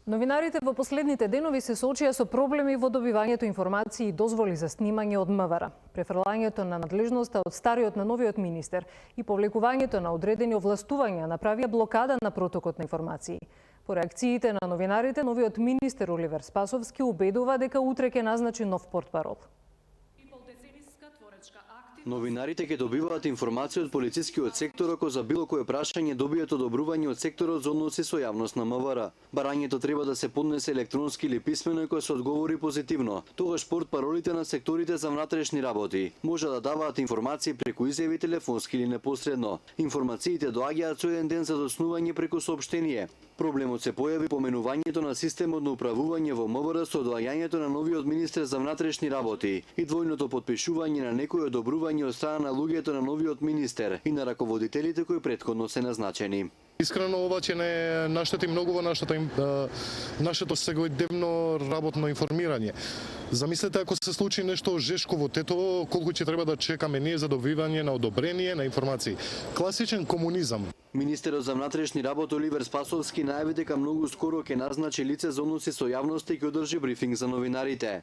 Новинарите во последните денови се соочија со проблеми во добивањето информации и дозволи за снимање од МВР. Префрлањето на надлежноста од стариот на новиот министер и повлекувањето на одредени овластувања направија блокада на протокот на информации. По реакциите на новинарите, новиот министер Оливер Спасовски убедува дека утре ќе назначи нов портпарол. Новинарите ќе добиваат информација од полицискиот сектор ако за било кое прашање добијат одобрување од секторот за односи со јавност на МВР. Барањето треба да се поднесе електронски или писмено и кога се одговори позитивно. Тогаш портпаролите на секторите за внатрешни работи може да даваат информации преку изјави телефонски или непосредно. Информациите доаѓаат со еден ден за доснување преку соопштение. Проблемот се појави поменувањето на системот на управување во МВР со доаѓањето на новиот министер за внатрешни работи и двојното потпишување на некои одобрување од страна на луѓето на новиот министер и на раководителите кои претходно се назначени. Искрено ова ќе не наштети многу во нашето секојдневно работно информирање. Замислете ако се случи нешто жешко во Тетово, колку ќе треба да чекаме ние за добивање на одобрение на информации. Класичен комунизам. Министерот за внатрешни работи Оливер Спасовски најави дека многу скоро ќе назначи лице за односи со јавноста и ќе одржи брифинг за новинарите.